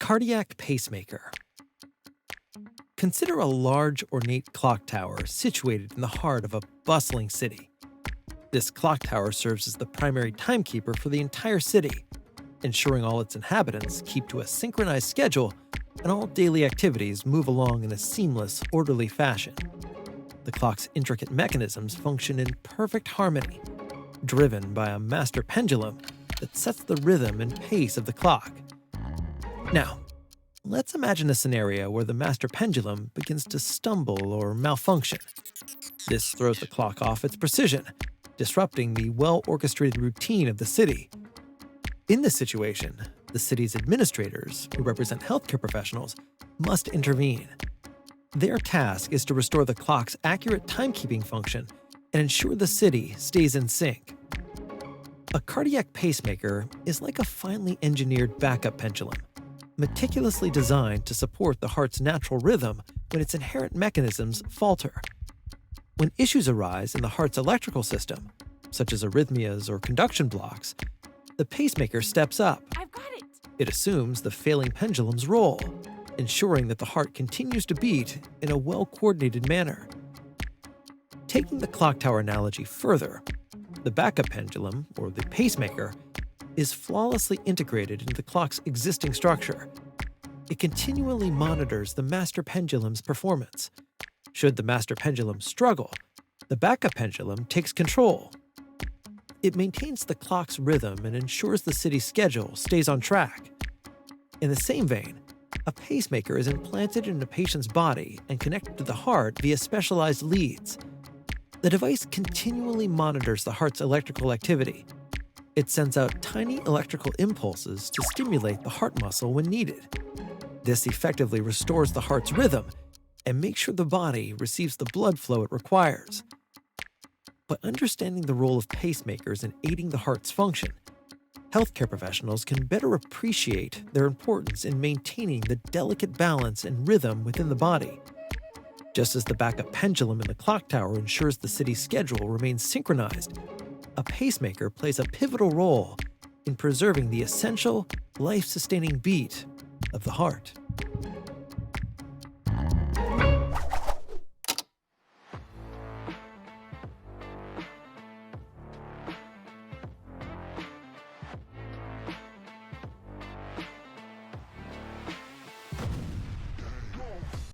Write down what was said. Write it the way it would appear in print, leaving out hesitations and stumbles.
Cardiac pacemaker. Consider a large, ornate clock tower situated in the heart of a bustling city. This clock tower serves as the primary timekeeper for the entire city, ensuring all its inhabitants keep to a synchronized schedule and all daily activities move along in a seamless, orderly fashion. The clock's intricate mechanisms function in perfect harmony, driven by a master pendulum that sets the rhythm and pace of the clock. Now, let's imagine a scenario where the master pendulum begins to stumble or malfunction. This throws the clock off its precision, disrupting the well-orchestrated routine of the city. In this situation, the city's administrators, who represent healthcare professionals, must intervene. Their task is to restore the clock's accurate timekeeping function and ensure the city stays in sync. A cardiac pacemaker is like a finely engineered backup pendulum, meticulously designed to support the heart's natural rhythm when its inherent mechanisms falter. When issues arise in the heart's electrical system, such as arrhythmias or conduction blocks, the pacemaker steps up. I've got it! It assumes the failing pendulum's role, ensuring that the heart continues to beat in a well-coordinated manner. Taking the clock tower analogy further, the backup pendulum, or the pacemaker, is flawlessly integrated into the clock's existing structure. It continually monitors the master pendulum's performance. Should the master pendulum struggle, the backup pendulum takes control. It maintains the clock's rhythm and ensures the city's schedule stays on track. In the same vein, a pacemaker is implanted in a patient's body and connected to the heart via specialized leads. The device continually monitors the heart's electrical activity. It sends out tiny electrical impulses to stimulate the heart muscle when needed. This effectively restores the heart's rhythm and makes sure the body receives the blood flow it requires. By understanding the role of pacemakers in aiding the heart's function, healthcare professionals can better appreciate their importance in maintaining the delicate balance and rhythm within the body. Just as the backup pendulum in the clock tower ensures the city's schedule remains synchronized, a pacemaker plays a pivotal role in preserving the essential, life-sustaining beat of the heart.